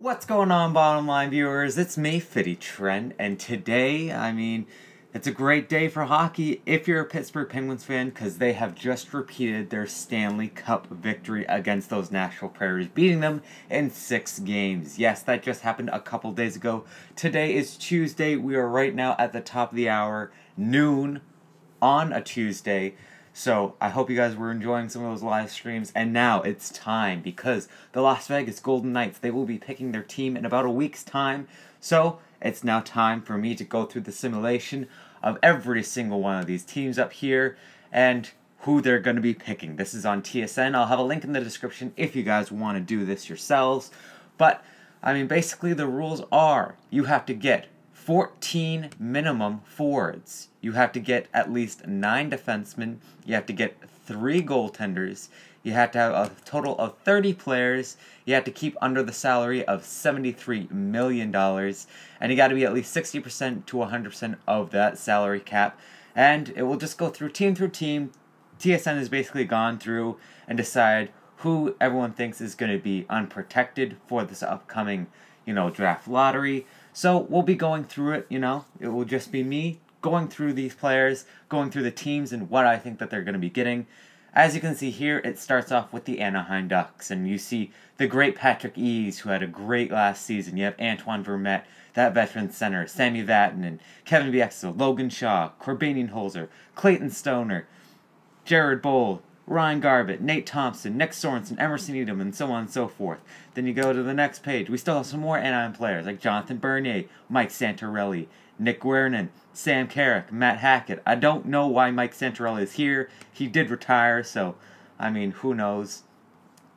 What's going on, bottom line viewers? It's me, Fitty Trent, and today, it's a great day for hockey if you're a Pittsburgh Penguins fan, because they have just repeated their Stanley Cup victory against those Nashville Predators, beating them in 6 games. Yes, that just happened a couple days ago. Today is Tuesday. We are right now at the top of the hour, noon on a Tuesday. So, I hope you guys were enjoying some of those live streams, and now it's time, because the Las Vegas Golden Knights, they will be picking their team in about a week's time, so it's now time for me to go through the simulation of every single one of these teams up here, and who they're going to be picking. This is on TSN. I'll have a link in the description if you guys want to do this yourselves, but, basically the rules are, you have to get 14 minimum forwards. You have to get at least 9 defensemen. You have to get 3 goaltenders. You have to have a total of 30 players. You have to keep under the salary of $73 million. And you got to be at least 60% to 100% of that salary cap. And it will just go through team. TSN has basically gone through and decided who everyone thinks is going to be unprotected for this upcoming, draft lottery. So we'll be going through it, it will just be me going through these players, going through the teams and what I think that they're going to be getting. As you can see here, it starts off with the Anaheim Ducks, and you see the great Patrick Eves, who had a great last season. You have Antoine Vermette, that veteran center, Sammy Vatanen, Kevin Bieksa, Logan Shaw, Corbinian Holzer, Clayton Stoner, Jared Boll, Ryan Garbutt, Nate Thompson, Nick Sorensen, Emerson Edom, and so on and so forth. Then you go to the next page. We still have some more Anaheim players like Jonathan Bernier, Mike Santorelli, Nick Guernin, Sam Carrick, Matt Hackett. I don't know why Mike Santorelli is here. He did retire, so, who knows.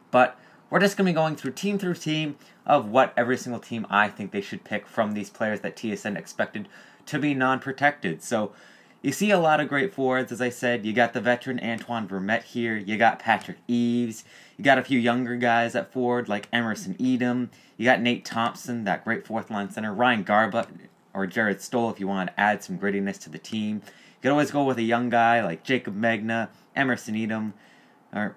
But we're just going to be going through team of what every single team I think they should pick from these players that TSN expected to be non-protected. So, you see a lot of great forwards, as I said. You got the veteran Antoine Vermette here. You got Patrick Eves. You got a few younger guys at forward, like Emerson Edom. You got Nate Thompson, that great fourth-line center. Ryan Garbutt or Jared Stoll if you want to add some grittiness to the team. You could always go with a young guy like Jacob Magna, Emerson Edom.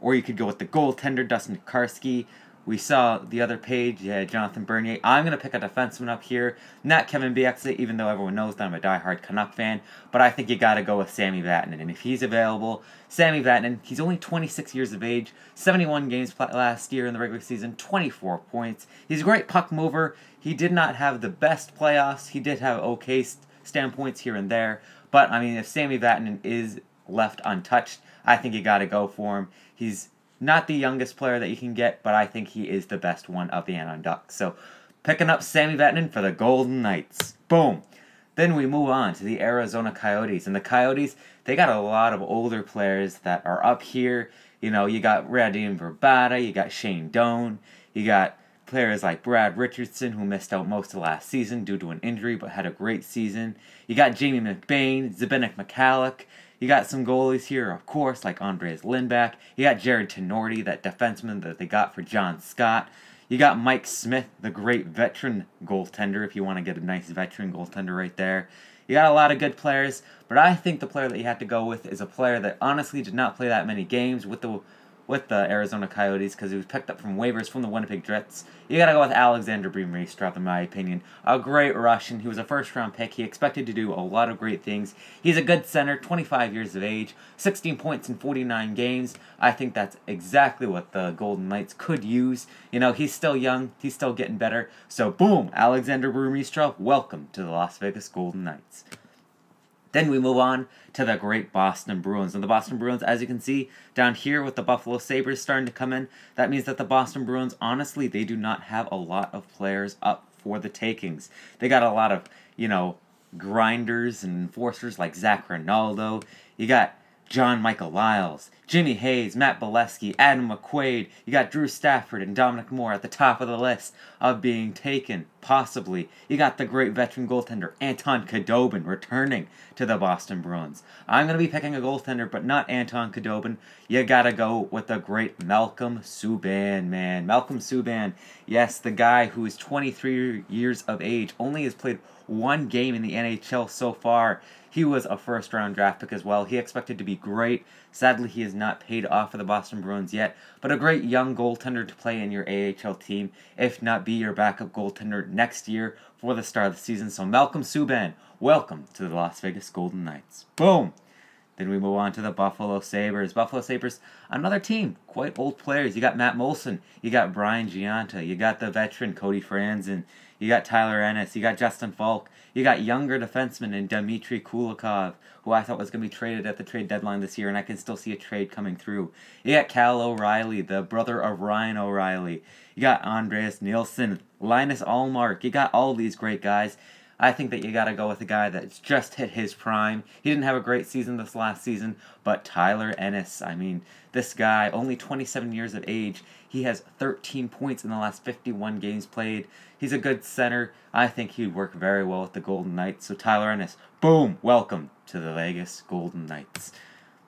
Or you could go with the goaltender, Dustin Karski. We saw the other page, Jonathan Bernier. I'm going to pick a defenseman up here. Not Kevin Bieksa, even though everyone knows that I'm a diehard Canuck fan. But I think you got to go with Sammy Vatanen. And if he's available, Sammy Vatanen, he's only 26 years of age. 71 games last year in the regular season. 24 points. He's a great puck mover. He did not have the best playoffs. He did have okay standpoints here and there. But, if Sammy Vatanen is left untouched, I think you got to go for him. He's not the youngest player that you can get, but I think he is the best one of the Anaheim Ducks. So, picking up Sammy Vatanen for the Golden Knights. Boom! Then we move on to the Arizona Coyotes. And the Coyotes, they got a lot of older players that are up here. You got Radim Verbata, you got Shane Doan, you got players like Brad Richardson, who missed out most of last season due to an injury, but had a great season. You got Jamie McBain, Zbigniew Michalek. You got some goalies here, of course, like Andres Lindback. You got Jared Tenorti, that defenseman that they got for John Scott. You got Mike Smith, the great veteran goaltender, if you want to get a nice veteran goaltender right there. You got a lot of good players, but I think the player that you have to go with is a player that honestly did not play that many games with the Arizona Coyotes, because he was picked up from waivers from the Winnipeg Jets. You gotta go with Alexander Brimeistrov, in my opinion. A great Russian. He was a first-round pick. He expected to do a lot of great things. He's a good center, 25 years of age, 16 points in 49 games. I think that's exactly what the Golden Knights could use. He's still young. He's still getting better. So, boom, Alexander Brimeistrov, welcome to the Las Vegas Golden Knights. Then we move on to the great Boston Bruins. And the Boston Bruins, as you can see down here with the Buffalo Sabres starting to come in, that means that the Boston Bruins, honestly, they do not have a lot of players up for the takings. They got a lot of, grinders and enforcers like Zach Rinaldo. You got John Michael Lyles, Jimmy Hayes, Matt Bolesky, Adam McQuaid. You got Drew Stafford and Dominic Moore at the top of the list of being taken, possibly. You got the great veteran goaltender Anton Khudobin returning to the Boston Bruins. I'm going to be picking a goaltender, but not Anton Khudobin. You got to go with the great Malcolm Subban, man. Malcolm Subban, yes, the guy who is 23 years of age, only has played 1 game in the NHL so far. He was a first-round draft pick as well. He expected to be great. Sadly, he is not paid off for the Boston Bruins yet, but a great young goaltender to play in your AHL team, if not be your backup goaltender next year for the start of the season. So Malcolm Subban, welcome to the Las Vegas Golden Knights. Boom! Then we move on to the Buffalo Sabres. Buffalo Sabres, another team, quite old players. You got Matt Molson, you got Brian Giunta, you got the veteran Cody Franzen, you got Tyler Ennis, you got Justin Falk, you got younger defensemen in Dmitry Kulikov, who I thought was going to be traded at the trade deadline this year, and I can still see a trade coming through. You got Cal O'Reilly, the brother of Ryan O'Reilly. You got Andreas Nielsen, Linus Allmark. You got all these great guys. I think that you got to go with a guy that's just hit his prime. He didn't have a great season this last season, but Tyler Ennis, I mean, this guy, only 27 years of age, he has 13 points in the last 51 games played. He's a good center. I think he'd work very well with the Golden Knights. So Tyler Ennis, boom, welcome to the Vegas Golden Knights.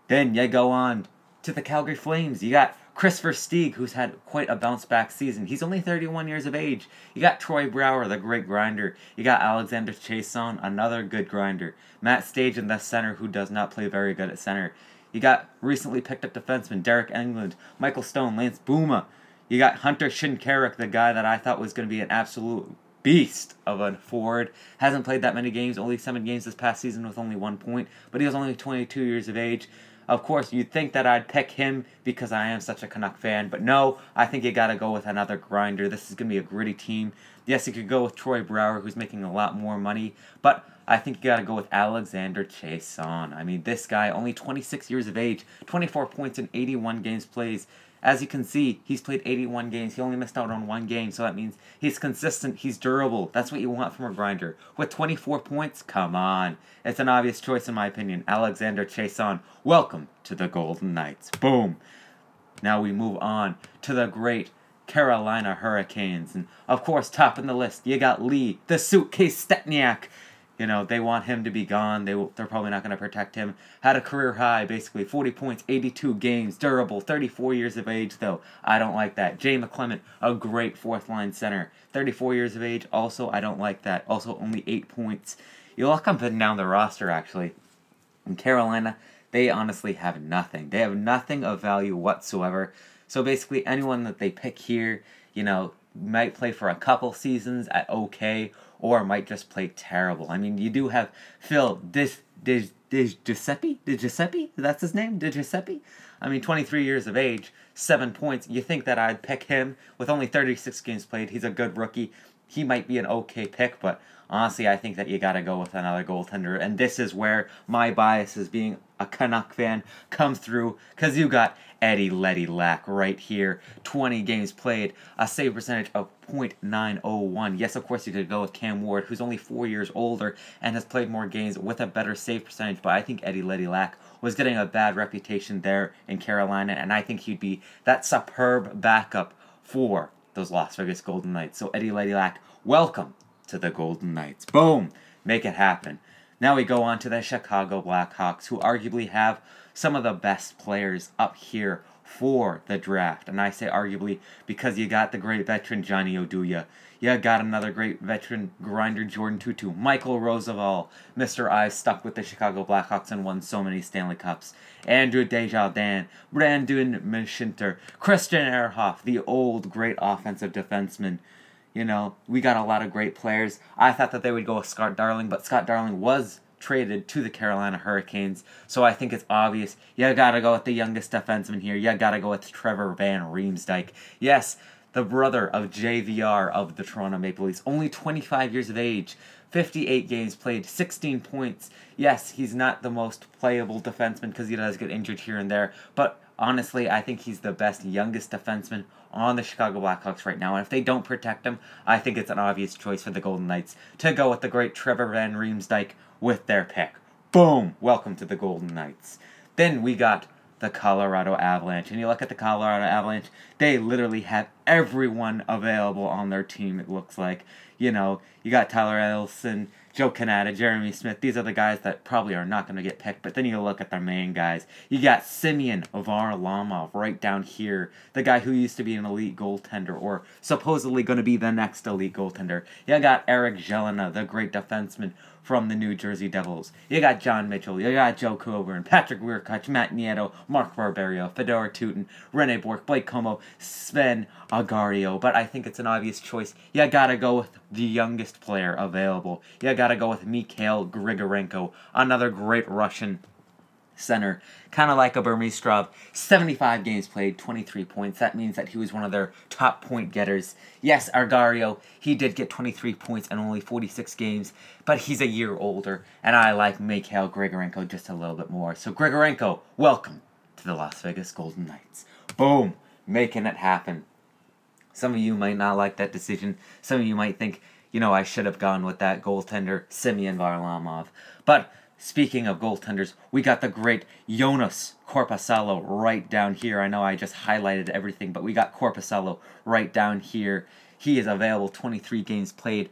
Then you go on to the Calgary Flames. You got Chris Versteeg, who's had quite a bounce-back season. He's only 31 years of age. You got Troy Brouwer, the great grinder. You got Alexander Chiasson, another good grinder. Matt Stajan, the center, who does not play very good at center. You got recently picked up defenseman Derek Englund, Michael Stone, Lance Bouma. You got Hunter Shinkaruk, the guy that I thought was going to be an absolute beast of a forward. Hasn't played that many games, only 7 games this past season with only 1 point, but he was only 22 years of age. Of course, you'd think that I'd pick him because I am such a Canuck fan, but no, I think you gotta go with another grinder. This is gonna be a gritty team. Yes, you could go with Troy Brouwer, who's making a lot more money, but I think you gotta go with Alexander Chiasson. I mean, this guy, only 26 years of age, 24 points in 81 games plays. As you can see, he's played 81 games. He only missed out on 1 game, so that means he's consistent, he's durable. That's what you want from a grinder. With 24 points, come on. It's an obvious choice in my opinion. Alexander Chiasson, welcome to the Golden Knights. Boom. Now we move on to the great Carolina Hurricanes. And, of course, topping the list, you got Lee, the suitcase Stepniak. You know, they want him to be gone. They're probably not going to protect him. Had a career high, basically. 40 points, 82 games, durable, 34 years of age, though. I don't like that. Jay McClement, a great fourth-line center. 34 years of age, also, I don't like that. Also, only 8 points. You look up and down the roster, actually. In Carolina, they honestly have nothing. They have nothing of value whatsoever. So, basically, anyone that they pick here, you know, might play for a couple seasons at okay, or might just play terrible. I mean, you do have Phil Giuseppe? That's his name? Giuseppe? I mean, 23 years of age, 7 points. You think that I'd pick him with only 36 games played. He's a good rookie. He might be an okay pick, but honestly, I think that you got to go with another goaltender. And this is where my bias as being a Canuck fan comes through, because you got Eddie Letty Lack right here. 20 games played, a save percentage of .901. Yes, of course, you could go with Cam Ward, who's only 4 years older and has played more games with a better save percentage, but I think Eddie Letty Lack was getting a bad reputation there in Carolina, and I think he'd be that superb backup for those Las Vegas Golden Knights. So Eddie Letty Lack, welcome to the Golden Knights. Boom! Make it happen. Now we go on to the Chicago Blackhawks, who arguably have some of the best players up here for the draft. And I say arguably because you got the great veteran Johnny Oduya. You got another great veteran grinder Jordan Tutu. Michael Roosevelt, Mr. I've stuck with the Chicago Blackhawks and won so many Stanley Cups. Andrew Desjardins, Brandon Mashinter, Christian Ehrhoff, the old great offensive defenseman. You know, we got a lot of great players. I thought that they would go with Scott Darling, but Scott Darling was traded to the Carolina Hurricanes, so I think it's obvious. You gotta go with the youngest defenseman here. You gotta go with Trevor Van Riemsdyk. Yes, the brother of JVR of the Toronto Maple Leafs. Only 25 years of age. 58 games played, 16 points. Yes, he's not the most playable defenseman because he does get injured here and there, but honestly, I think he's the best youngest defenseman on the Chicago Blackhawks right now. And if they don't protect him, I think it's an obvious choice for the Golden Knights to go with the great Trevor Van Riemsdyk with their pick. Boom! Welcome to the Golden Knights. Then we got the Colorado Avalanche. And you look at the Colorado Avalanche, they literally have everyone available on their team, it looks like. You know, you got Tyler Ellison, Joe Canada, Jeremy Smith. These are the guys that probably are not going to get picked, but then you look at their main guys. You got Semyon Varlamov right down here, the guy who used to be an elite goaltender, or supposedly going to be the next elite goaltender. You got Eric Jelena, the great defenseman from the New Jersey Devils. You got John Mitchell, you got Joe Coburn, Patrick Weirkach, Matt Nieto, Mark Barberio, Fedor Tutin, Rene Bourque, Blake Como, Sven Agario. But I think it's an obvious choice. You gotta go with the youngest player available. You gotta go with Mikhail Grigorenko, another great Russian center, kind of like a Burmistrov. 75 games played, 23 points. That means that he was one of their top point getters. Yes, Argario, he did get 23 points in only 46 games, but he's a year older, and I like Mikhail Grigorenko just a little bit more. So Grigorenko, welcome to the Las Vegas Golden Knights. Boom, making it happen. Some of you might not like that decision. Some of you might think, you know, I should have gone with that goaltender, Semyon Varlamov. But speaking of goaltenders, we got the great Joonas Korpisalo right down here. I know I just highlighted everything, but we got Korpisalo right down here. He is available, 23 games played,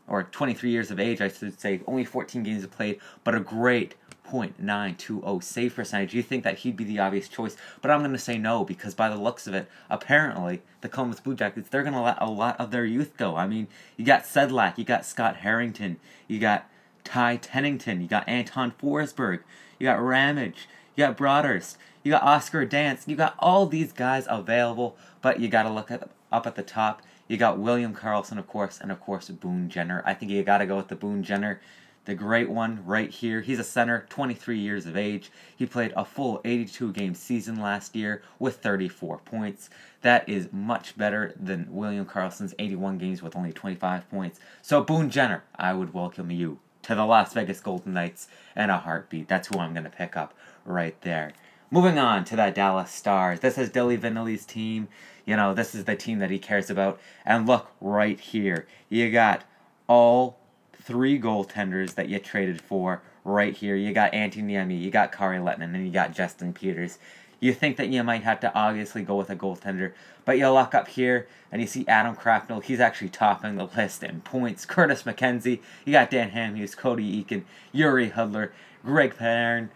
or 23 years of age, I should say. Only 14 games played, but a great .920 save percentage. You think that he'd be the obvious choice, but I'm going to say no, because by the looks of it, apparently, the Columbus Blue Jackets, they're going to let a lot of their youth go. I mean, you got Sedlak, you got Scott Harrington, you got Ty Tennington, you got Anton Forsberg, you got Ramage, you got Broadhurst, you got Oscar Dance, you got all these guys available, but you got to look at up at the top. You got William Karlsson, of course, and of course Boone Jenner. I think you got to go with the Boone Jenner, the great one right here. He's a center, 23 years of age. He played a full 82-game season last year with 34 points. That is much better than William Karlsson's 81 games with only 25 points. So Boone Jenner, I would welcome you to the Las Vegas Golden Knights in a heartbeat. That's who I'm going to pick up right there. Moving on to that Dallas Stars. This is Dilly Vanilli's team. You know, this is the team that he cares about. And look right here. You got all three goaltenders that you traded for right here. You got Antti Niemi, you got Kari Lehtinen, and you got Justin Peters. You think that you might have to obviously go with a goaltender, but you look up here and you see Adam Cracknell. He's actually topping the list in points. Curtis McKenzie, you got Dan Hamhuis, Cody Eakin, Yuri Hudler, Greg Perrin,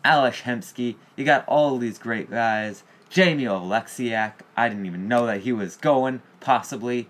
Alex Hemsky. You got all these great guys. Jamie Oleksiak, I didn't even know that he was going, possibly.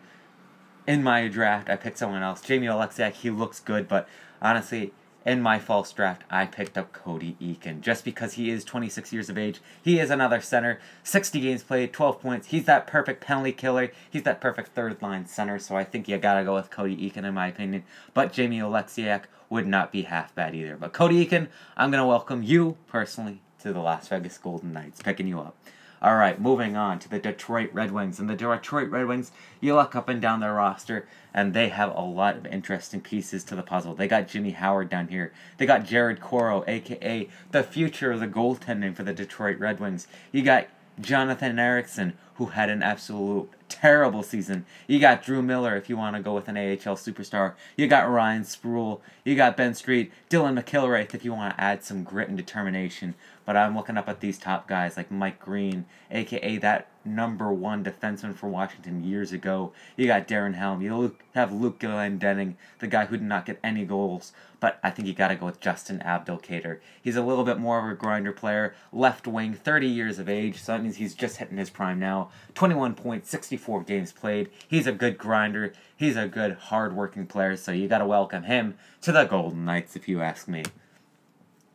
In my draft, I picked someone else. Jamie Oleksiak, he looks good, but honestly, in my false draft, I picked up Cody Eakin. Just because he is 26 years of age, he is another center. 60 games played, 12 points. He's that perfect penalty killer. He's that perfect third-line center, so I think you gotta go with Cody Eakin, in my opinion. But Jamie Oleksiak would not be half bad either. But Cody Eakin, I'm gonna welcome you, personally, to the Las Vegas Golden Knights, picking you up. All right, moving on to the Detroit Red Wings. And the Detroit Red Wings, you look up and down their roster, and they have a lot of interesting pieces to the puzzle. They got Jimmy Howard down here. They got Jared Coro, a.k.a. the future of the goaltending for the Detroit Red Wings. You got Jonathan Ericsson, who had an absolute terrible season. You got Drew Miller, if you want to go with an AHL superstar. You got Ryan Sproul. You got Ben Street. Dylan McIlraith, if you want to add some grit and determination. But I'm looking up at these top guys like Mike Green, a.k.a. that #1 defenseman for Washington years ago. You got Darren Helm. You have Luke Glendening, the guy who did not get any goals. But I think you got to go with Justin Abdelkader. He's a little bit more of a grinder player. Left wing, 30 years of age, so that means he's just hitting his prime now. 21 points, 64 games played. He's a good grinder. He's a good, hard-working player, so you got to welcome him to the Golden Knights, if you ask me.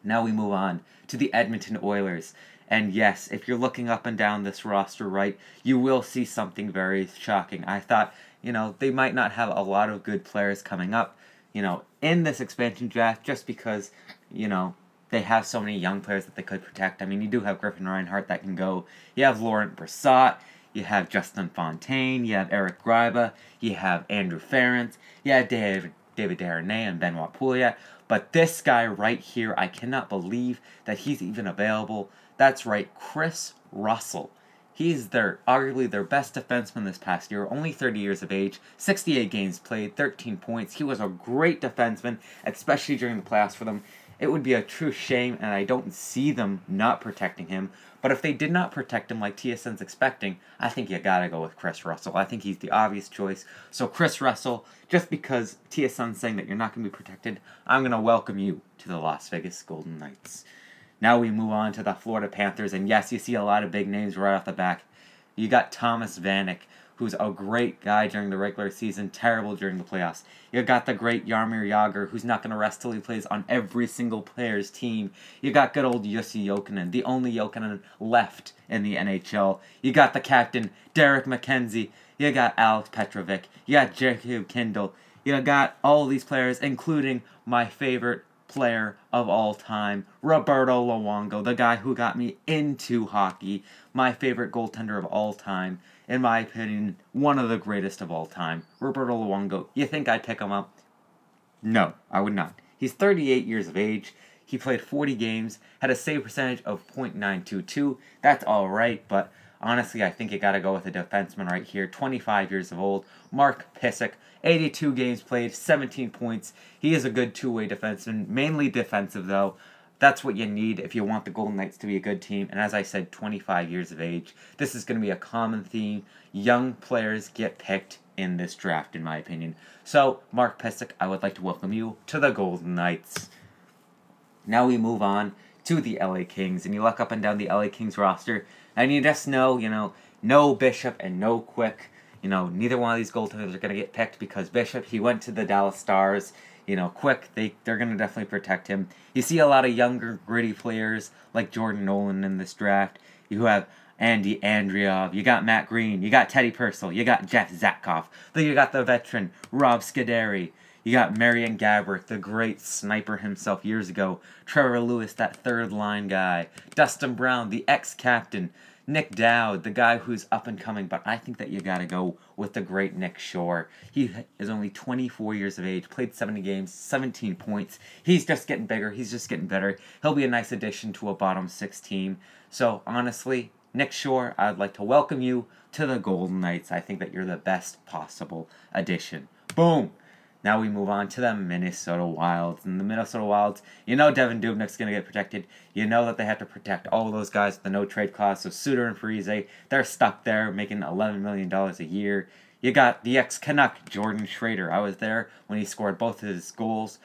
Now we move on to the Edmonton Oilers. And yes, if you're looking up and down this roster right, you will see something very shocking. I thought, you know, they might not have a lot of good players coming up, you know, in this expansion draft just because, you know, they have so many young players that they could protect. I mean, you do have Griffin Reinhart that can go. You have Laurent Brissot. You have Justin Fontaine. You have Eric Gryba. You have Andrew Ference. You have David Desharnais and Benoit Pouliot. But this guy right here, I cannot believe that he's even available. That's right, Chris Russell. He's arguably their best defenseman this past year, only 30 years of age, 68 games played, 13 points. He was a great defenseman, especially during the playoffs for them. It would be a true shame, and I don't see them not protecting him. But if they did not protect him like TSN's expecting, I think you gotta go with Chris Russell. I think he's the obvious choice. So Chris Russell, just because TSN's saying that you're not going to be protected, I'm going to welcome you to the Las Vegas Golden Knights. Now we move on to the Florida Panthers, and yes, you see a lot of big names right off the back. You got Thomas Vanek, who's a great guy during the regular season, terrible during the playoffs. You got the great Jaromir Jagr, who's not going to rest till he plays on every single player's team. You got good old Jussi Jokinen, the only Jokinen left in the NHL. You got the captain, Derek McKenzie. You got Alex Petrovic. You got Jacob Kindle. You got all these players, including my favorite player of all time, Roberto Luongo, the guy who got me into hockey, my favorite goaltender of all time, in my opinion, one of the greatest of all time, Roberto Luongo. You think I'd pick him up? No, I would not. He's 38 years of age. He played 40 games, had a save percentage of .922. That's alright, but honestly, I think you gotta go with a defenseman right here, 25 years of old, Mark Pysyk, 82 games played, 17 points. He is a good two-way defenseman, mainly defensive though. That's what you need if you want the Golden Knights to be a good team. And as I said, 25 years of age. This is going to be a common theme. Young players get picked in this draft, in my opinion. So, Mark Pysyk, I would like to welcome you to the Golden Knights. Now we move on to the LA Kings. And you look up and down the LA Kings roster, and you just know, no Bishop and no Quick. Neither one of these goaltenders are going to get picked because Bishop, he went to the Dallas Stars. Quick, they're going to definitely protect him. You see a lot of younger, gritty players like Jordan Nolan in this draft. You have Andy Andreov, you got Matt Green, you got Teddy Purcell, you got Jeff Zatkoff, then you got the veteran Rob Scuderi, you got Marian Gaborik, the great sniper himself years ago, Trevor Lewis, that third-line guy, Dustin Brown, the ex-captain, Nick Dowd, the guy who's up and coming, but I think that you gotta go with the great Nick Shore. He is only 24 years of age, played 70 games, 17 points. He's just getting bigger, he's just getting better. He'll be a nice addition to a bottom six team. So, honestly, Nick Shore, I'd like to welcome you to the Golden Knights. I think that you're the best possible addition. Boom! Now we move on to the Minnesota Wilds. And the Minnesota Wilds, Devin Dubnyk's going to get protected. You know that they have to protect all of those guys with the no-trade clause. So Suter and Parise, they're stuck there making $11 million a year. You got the ex-Canuck, Jordan Schrader. I was there when he scored both of his goals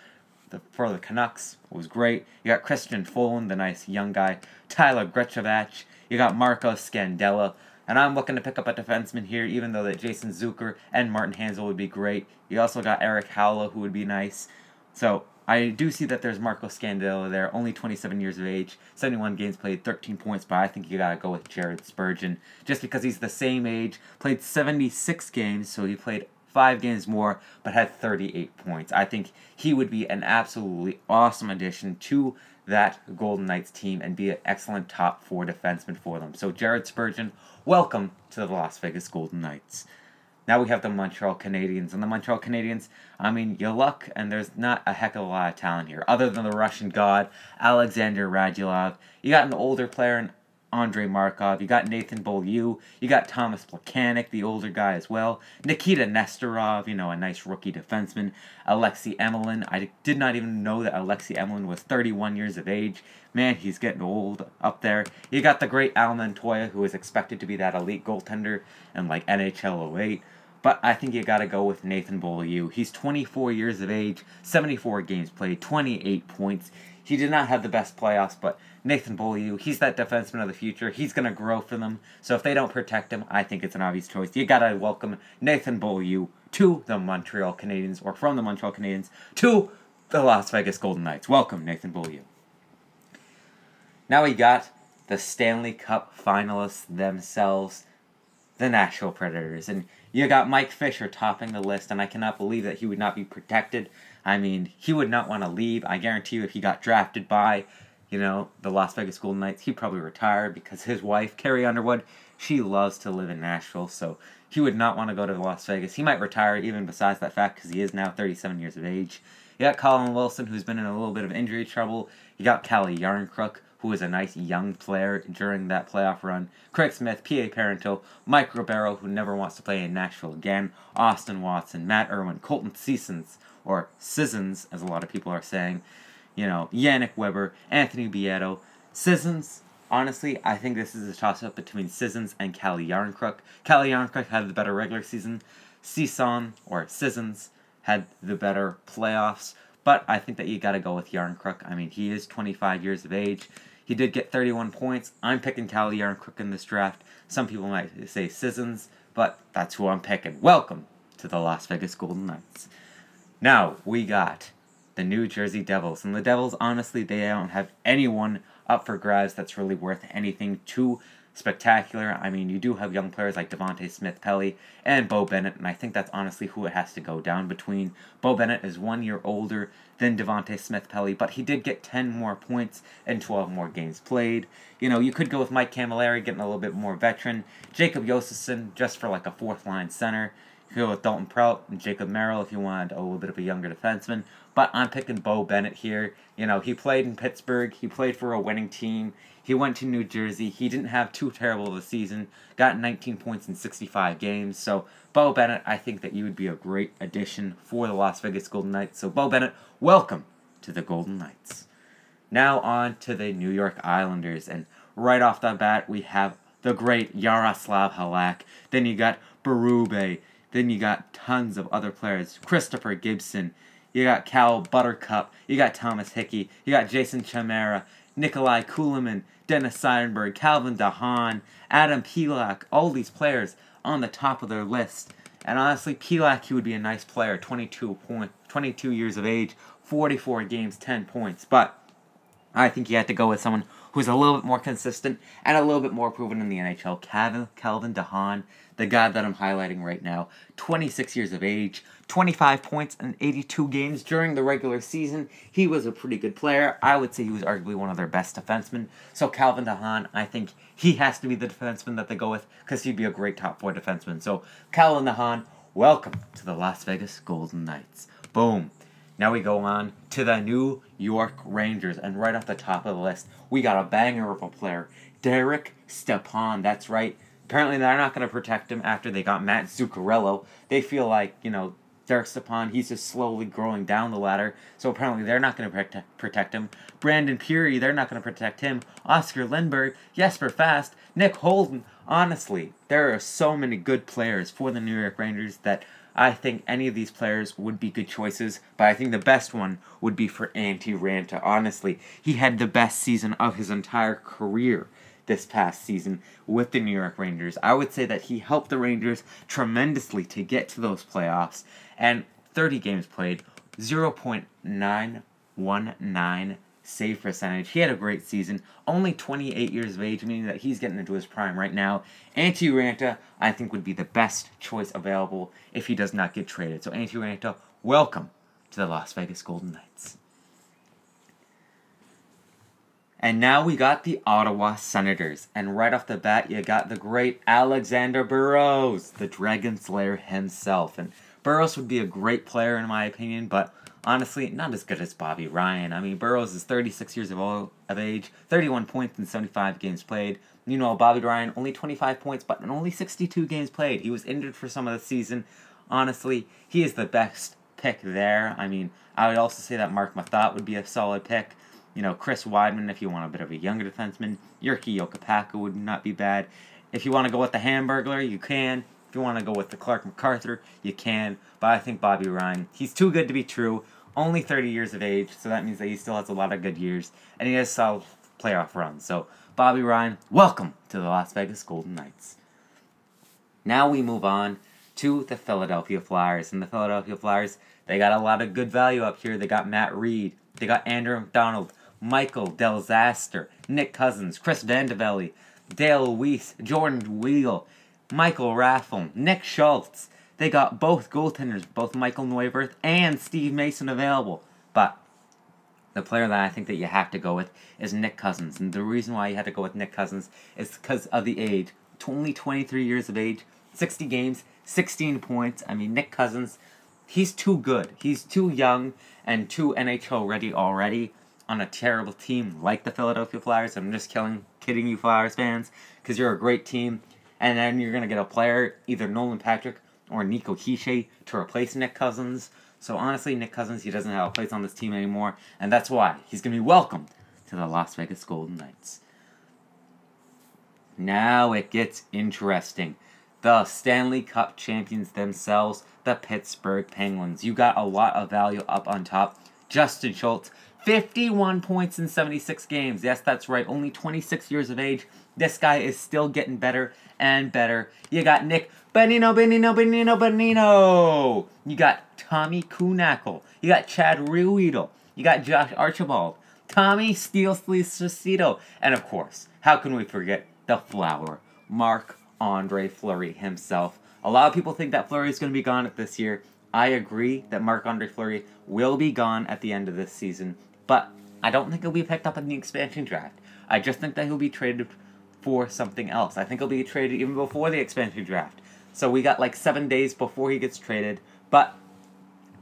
for the Canucks. It was great. You got Christian Folin, the nice young guy. Tyler Grechevach. You got Marco Scandella. And I'm looking to pick up a defenseman here, even though that Jason Zucker and Martin Hanzal would be great. You also got Eric Howla, who would be nice. So I do see that there's Marco Scandella there, only 27 years of age, 71 games played, 13 points, but I think you gotta go with Jared Spurgeon, just because he's the same age, played 76 games, so he played 5 games more, but had 38 points. I think he would be an absolutely awesome addition to that Golden Knights team and be an excellent top 4 defenseman for them. So Jared Spurgeon, welcome to the Las Vegas Golden Knights. Now we have the Montreal Canadiens. And the Montreal Canadiens, you look, and there's not a heck of a lot of talent here. Other than the Russian god, Alexander Radulov. You got an older player in Andrei Markov. You got Nathan Beaulieu. You got Thomas Plekanec, the older guy as well. Nikita Nestorov, a nice rookie defenseman. Alexei Emelin. I did not even know that Alexei Emelin was 31 years of age. Man, he's getting old up there. You got the great Al Montoya, who is expected to be that elite goaltender in NHL 08. But I think you gotta go with Nathan Beaulieu. He's 24 years of age, 74 games played, 28 points. He did not have the best playoffs, but Nathan Beaulieu, he's that defenseman of the future. He's going to grow for them. So if they don't protect him, I think it's an obvious choice. You got to welcome Nathan Beaulieu to the Montreal Canadiens, or from the Montreal Canadiens to the Las Vegas Golden Knights. Welcome, Nathan Beaulieu. Now we got the Stanley Cup finalists themselves, the Nashville Predators. And you got Mike Fisher topping the list, and I cannot believe that he would not be protected. He would not want to leave. I guarantee you if he got drafted by, the Las Vegas Golden Knights, he'd probably retire because his wife, Carrie Underwood, she loves to live in Nashville, so he would not want to go to Las Vegas. He might retire even besides that fact because he is now 37 years of age. You got Colin Wilson, who's been in a little bit of injury trouble. You got Calle Yarncrook, who was a nice young player during that playoff run. Craig Smith, P.A. Parenteau, Mike Ribeiro, who never wants to play in Nashville again. Austin Watson, Matt Irwin, Colton Sissons, or Sissons, as a lot of people are saying. Yannick Weber, Anthony Bietto. Sissons, honestly, I think this is a toss-up between Sissons and Calle Jarnkrok. Calle Jarnkrok had the better regular season. Sissons had the better playoffs. But I think that you got to go with Jarnkrok. I mean, he is 25 years of age. He did get 31 points. I'm picking Calle Jarnkrok in this draft. Some people might say Sissons, but that's who I'm picking. Welcome to the Las Vegas Golden Knights. Now, we got the New Jersey Devils. And the Devils, honestly, they don't have anyone up for grabs that's really worth anything too spectacular. I mean, you do have young players like Devontae Smith-Pelly and Bo Bennett, and I think that's honestly who it has to go down between. Bo Bennett is 1 year older than Devontae Smith-Pelly, but he did get 10 more points and 12 more games played. You could go with Mike Camilleri, getting a little bit more veteran. Jacob Josefson, just for like a fourth-line center. You could go with Dalton Prout and Jacob Merrill if you wanted a little bit of a younger defenseman. But I'm picking Bo Bennett here. He played in Pittsburgh. He played for a winning team. He went to New Jersey. He didn't have too terrible of a season. Got 19 points in 65 games. So, Bo Bennett, I think that you would be a great addition for the Las Vegas Golden Knights. So, Bo Bennett, welcome to the Golden Knights. Now on to the New York Islanders. And right off the bat, we have the great Yaroslav Halak. Then you got Berube. Then you got tons of other players. Christopher Gibson. You got Cal Buttercup. You got Thomas Hickey. You got Jason Chimera. Nikolai Kulemin, Dennis Seidenberg, Calvin DeHaan, Adam Pelech, all these players on the top of their list. And honestly, Pelech, he would be a nice player, 22 years of age, 44 games, 10 points. But I think you have to go with someone who's a little bit more consistent and a little bit more proven in the NHL. Calvin DeHaan, the guy that I'm highlighting right now, 26 years of age, 25 points in 82 games during the regular season. He was a pretty good player. I would say he was arguably one of their best defensemen. So Calvin DeHaan, I think he has to be the defenseman that they go with because he'd be a great top four defenseman. So Calvin DeHaan, welcome to the Las Vegas Golden Knights. Boom. Now we go on to the New York Rangers. And right off the top of the list, we got a banger of a player, Derek Stepan. That's right. Apparently they're not going to protect him after they got Matt Zuccarello. They feel like, Derek Stepan, he's just slowly growing down the ladder. So apparently they're not going to protect him. Brandon Peary, they're not going to protect him. Oscar Lindbergh, Jesper Fast, Nick Holden. Honestly, there are so many good players for the New York Rangers that I think any of these players would be good choices. But I think the best one would be for Antti Raanta. Honestly, he had the best season of his entire career this past season with the New York Rangers. I would say that he helped the Rangers tremendously to get to those playoffs. And 30 games played, 0.919 save percentage. He had a great season. Only 28 years of age, meaning that he's getting into his prime right now. Antti Raanta, I think, would be the best choice available if he does not get traded. So Antti Raanta, welcome to the Las Vegas Golden Knights. And now we got the Ottawa Senators. And right off the bat, you got the great Alexander Burrows, the Dragon Slayer himself. And Burrows would be a great player in my opinion, but honestly, not as good as Bobby Ryan. I mean, Burrows is 36 years of age, 31 points in 75 games played. Bobby Ryan, only 25 points, but in only 62 games played. He was injured for some of the season. Honestly, he is the best pick there. I mean, I would also say that Mark Mathot would be a solid pick. Chris Weidman, if you want a bit of a younger defenseman. Jyrki Jokipaka would not be bad. If you want to go with the Hamburglar, you can. If you want to go with the Clark MacArthur, you can. But I think Bobby Ryan, he's too good to be true. Only 30 years of age, so that means that he still has a lot of good years. And he has solid playoff runs. So, Bobby Ryan, welcome to the Las Vegas Golden Knights. Now we move on to the Philadelphia Flyers. And the Philadelphia Flyers, they got a lot of good value up here. They got Matt Reed. They got Andrew McDonald, Michael Delzaster, Nick Cousins, Chris Vandevelde, Dale Weiss, Jordan Wheel, Michael Raffle, Nick Schultz. They got both goaltenders, both Michael Neuwirth and Steve Mason available. But the player that I think that you have to go with is Nick Cousins. And the reason why you had to go with Nick Cousins is because of the age. Only 23 years of age, 60 games, 16 points. I mean, Nick Cousins, he's too good. He's too young and too NHL ready already on a terrible team like the Philadelphia Flyers. I'm just kidding you Flyers fans, because you're a great team. And then you're going to get a player, either Nolan Patrick or Nico Hischier to replace Nick Cousins. So honestly, Nick Cousins, he doesn't have a place on this team anymore, and that's why he's going to be welcomed to the Las Vegas Golden Knights. Now it gets interesting. The Stanley Cup champions themselves, the Pittsburgh Penguins. You got a lot of value up on top. Justin Schultz, 51 points in 76 games. Yes, that's right. Only 26 years of age. This guy is still getting better and better. You got Nick Bonino. You got Tommy Kuhnackel. You got Chad Ruedel. You got Josh Archibald. Tommy Steele-Cito. And of course, how can we forget the flower, Marc-Andre Fleury himself. A lot of people think that Fleury is going to be gone this year. I agree that Marc-Andre Fleury will be gone at the end of this season, but I don't think he'll be picked up in the expansion draft. I just think that he'll be traded for something else. I think he'll be traded even before the expansion draft. So we got like 7 days before he gets traded. But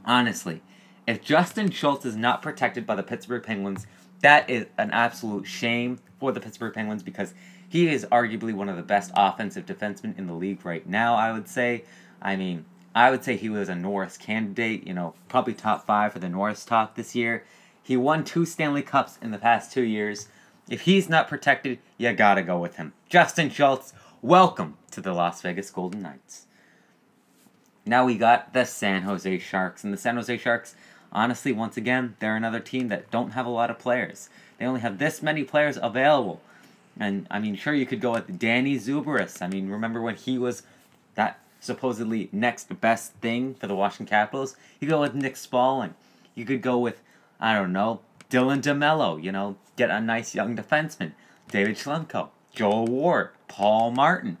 honestly, if Justin Schultz is not protected by the Pittsburgh Penguins, that is an absolute shame for the Pittsburgh Penguins because he is arguably one of the best offensive defensemen in the league right now, I would say. I would say he was a Norris candidate, probably top 5 for the Norris talk this year. He won 2 Stanley Cups in the past 2 years. If he's not protected, you gotta go with him. Justin Schultz, welcome to the Las Vegas Golden Knights. Now we got the San Jose Sharks. And the San Jose Sharks, honestly, once again, they're another team that don't have a lot of players. They only have this many players available. And, sure, you could go with Danny Zubaris. Remember when he was that supposedly next best thing for the Washington Capitals? You go with Nick Spaulding. You could go with, Dylan DeMello, get a nice young defenseman. David Schlemko, Joel Ward, Paul Martin.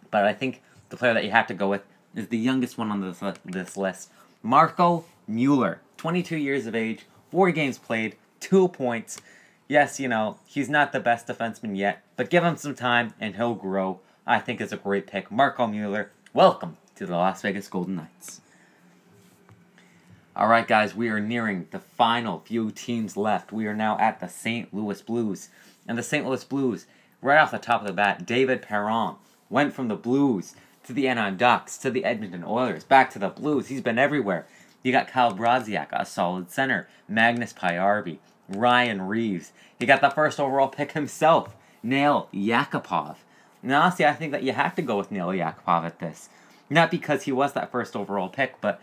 But I think the player that you have to go with is the youngest one on this list, Marco Mueller. 22 years of age, 4 games played, 2 points. Yes, he's not the best defenseman yet, but give him some time and he'll grow. I think it's a great pick. Marco Mueller, welcome to the Las Vegas Golden Knights. Alright guys, we are nearing the final few teams left. We are now at the St. Louis Blues. And the St. Louis Blues, right off the top of the bat, David Perron went from the Blues to the Anaheim Ducks to the Edmonton Oilers, back to the Blues. He's been everywhere. You got Kyle Brodziak, a solid center. Magnus Payarvi, Ryan Reeves. He got the first overall pick himself, Nail Yakupov. And honestly, I think that you have to go with Nail Yakupov at this. Not because he was that first overall pick, but,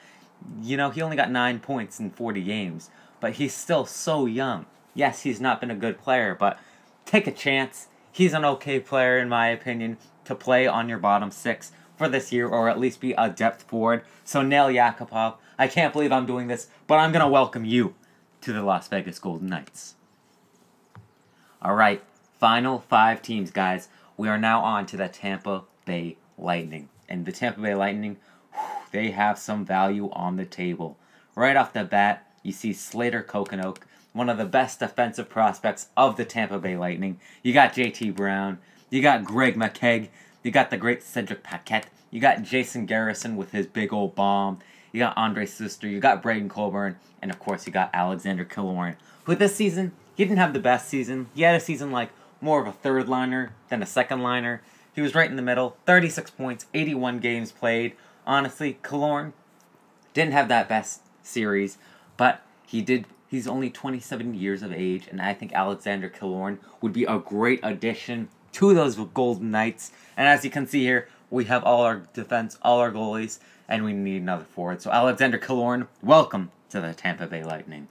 he only got 9 points in 40 games. But he's still so young. Yes, he's not been a good player, but take a chance. He's an okay player, in my opinion, to play on your bottom 6 for this year, or at least be a depth forward. So Nail Yakupov, I can't believe I'm doing this, but I'm going to welcome you to the Las Vegas Golden Knights. Alright, final 5 teams, guys. We are now on to the Tampa Bay Lightning. And the Tampa Bay Lightning, they have some value on the table. Right off the bat, you see Slater Kokenoke, one of the best defensive prospects of the Tampa Bay Lightning. You got JT Brown, you got Greg McKegg, you got the great Cedric Paquette, you got Jason Garrison with his big old bomb, you got Andre Suster, you got Braden Colburn, and of course you got Alexander Killorn. But this season, he didn't have the best season. He had a season like more of a third liner than a second liner. He was right in the middle, 36 points, 81 games played. Honestly, Killorn didn't have that best series, but he's only 27 years of age, and I think Alexander Killorn would be a great addition to those Golden Knights. And as you can see here, we have all our defense, all our goalies, and we need another forward. So Alexander Killorn, welcome to the Tampa Bay Lightning.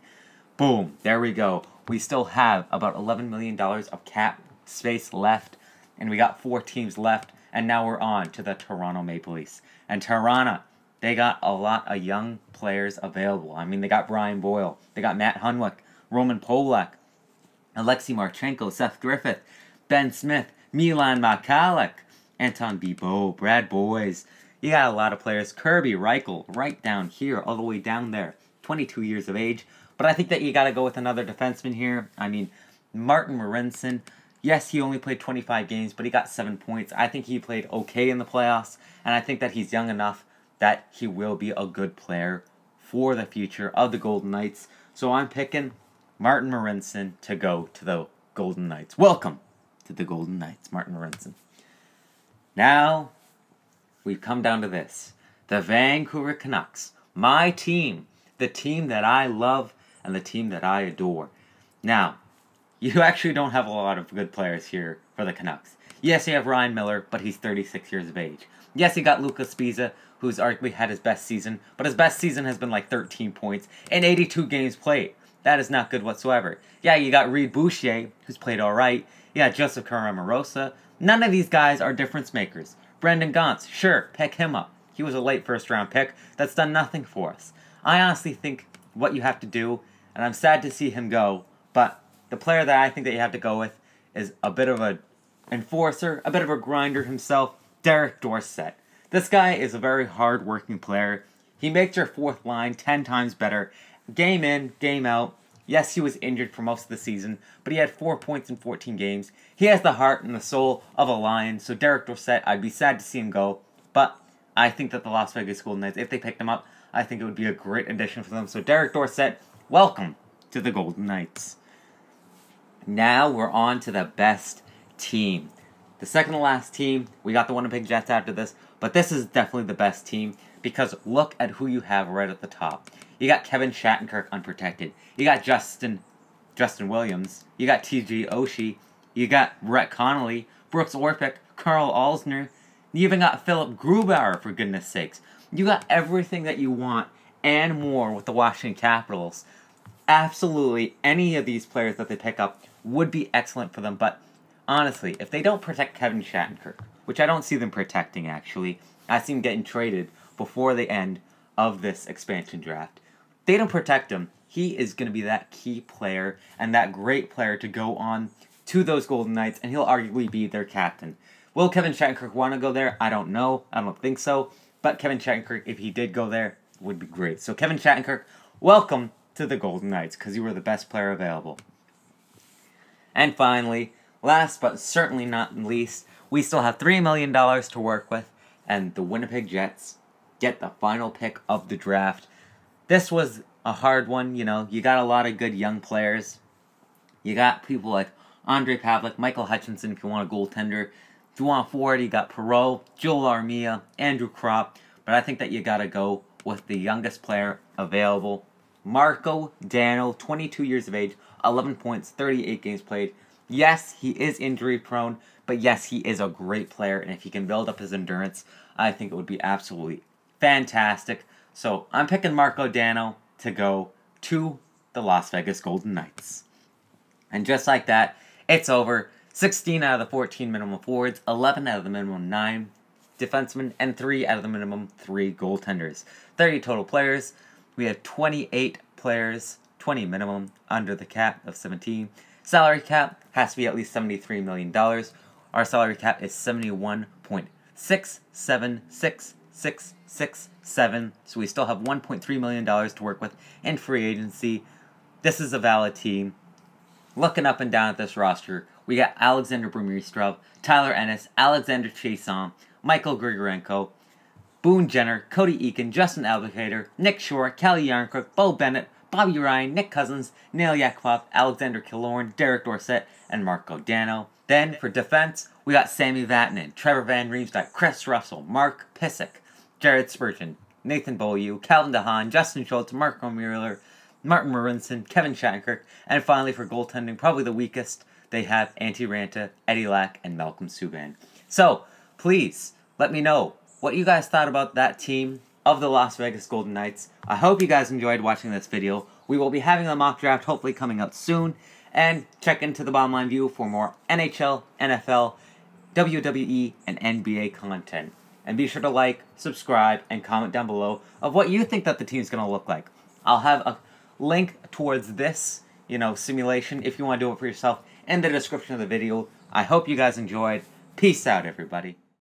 Boom, there we go. We still have about $11 million of cap space left, and we got 4 teams left, and now we're on to the Toronto Maple Leafs. And Toronto, they got a lot of young players available. They got Brian Boyle, they got Matt Hunwick, Roman Polak, Alexei Marchenko, Seth Griffith, Ben Smith, Milan Michalek, Anton Bibeau, Brad Boys. You got a lot of players. Kirby Reichel, right down here, all the way down there, 22 years of age. But I think that you got to go with another defenseman here. Martin Marincin. Yes, he only played 25 games, but he got 7 points. I think he played okay in the playoffs, and I think that he's young enough that he will be a good player for the future of the Golden Knights. So I'm picking Martin Marincin to go to the Golden Knights. Welcome to the Golden Knights, Martin Marincin. Now, we've come down to this. the Vancouver Canucks. My team. The team that I love and the team that I adore. Now, you actually don't have a lot of good players here for the Canucks. Yes, you have Ryan Miller, but he's 36 years of age. Yes, you got Lucas Sbisa, who's arguably had his best season, but his best season has been like 13 points in 82 games played. That is not good whatsoever. Yeah, you got Reed Boucher, who's played alright. Yeah, Joseph Caramorosa. None of these guys are difference makers. Brendan Gaunce, sure, pick him up. He was a late first-round pick. That's done nothing for us. I honestly think what you have to do, and I'm sad to see him go, but the player that I think that you have to go with is a bit of an enforcer, a bit of a grinder himself, Derek Dorsett. This guy is a very hard-working player. He makes your fourth line 10 times better. Game in, game out. Yes, he was injured for most of the season, but he had 4 points in 14 games. He has the heart and the soul of a Lion, so Derek Dorsett, I'd be sad to see him go, but I think that the Las Vegas Golden Knights, if they picked him up, I think it would be a great addition for them. So Derek Dorsett, welcome to the Golden Knights. Now we're on to the best team. The second to last team, we got the Winnipeg Jets after this, but this is definitely the best team because look at who you have right at the top. You got Kevin Shattenkirk unprotected. You got Justin Williams. You got T.J. Oshie. You got Brett Connolly, Brooks Orpik, Carl Alsner. You even got Philip Grubauer, for goodness sakes. You got everything that you want and more with the Washington Capitals. Absolutely any of these players that they pick up would be excellent for them, but honestly, if they don't protect Kevin Shattenkirk, which I don't see them protecting actually, I see him getting traded before the end of this expansion draft. If they don't protect him, he is going to be that key player and that great player to go on to those Golden Knights, and he'll arguably be their captain. Will Kevin Shattenkirk want to go there? I don't know. I don't think so. But Kevin Shattenkirk, if he did go there, would be great. So Kevin Shattenkirk, welcome to the Golden Knights, because you were the best player available. And finally, last but certainly not least, we still have $3 million to work with, and the Winnipeg Jets get the final pick of the draft. This was a hard one, you know. You got a lot of good young players. You got people like Andre Pavlik, Michael Hutchinson if you want a goaltender. If you want a forward, you got Perreault, Joel Armia, Andrew Kropp. But I think that you got to go with the youngest player available, Marco Dano, 22 years of age, 11 points, 38 games played. Yes, he is injury prone, but yes, he is a great player, and if he can build up his endurance, I think it would be absolutely fantastic. So I'm picking Marco Dano to go to the Las Vegas Golden Knights. And just like that, it's over. 16 out of the 14 minimum forwards, 11 out of the minimum 9 defensemen, and 3 out of the minimum 3 goaltenders. 30 total players. We have 28 players, 20 minimum, under the cap of 17. Salary cap has to be at least $73 million. Our salary cap is $71.676667, so we still have $1.3 million to work with in free agency. This is a valid team. Looking up and down at this roster, we got Alexander Burmistrov, Tyler Ennis, Alexander Chiasson, Michael Grigorenko, Boone Jenner, Cody Eakin, Justin Albuquerque, Nick Shore, Kelly Yarncrook, Bo Bennett, Bobby Ryan, Nick Cousins, Neil Yakupov, Alexander Killorn, Derek Dorsett, and Marco Dano. Then for defense, we got Sammy Vatanen, Trevor Van Riemsdyk, Chris Russell, Mark Pysyk, Jared Spurgeon, Nathan Beaulieu, Calvin DeHaan, Justin Schultz, Marco Mueller, Martin Marinson, Kevin Shattenkirk, and finally for goaltending, probably the weakest, they have Antti Ranta, Eddie Lack, and Malcolm Subban. So, please, let me know what you guys thought about that team of the Las Vegas Golden Knights. I hope you guys enjoyed watching this video. We will be having a mock draft hopefully coming out soon. And check into the Bottom Line View for more NHL, NFL, WWE, and NBA content. And be sure to like, subscribe, and comment down below of what you think that the team is going to look like. I'll have a link towards this, simulation if you want to do it for yourself in the description of the video. I hope you guys enjoyed. Peace out, everybody.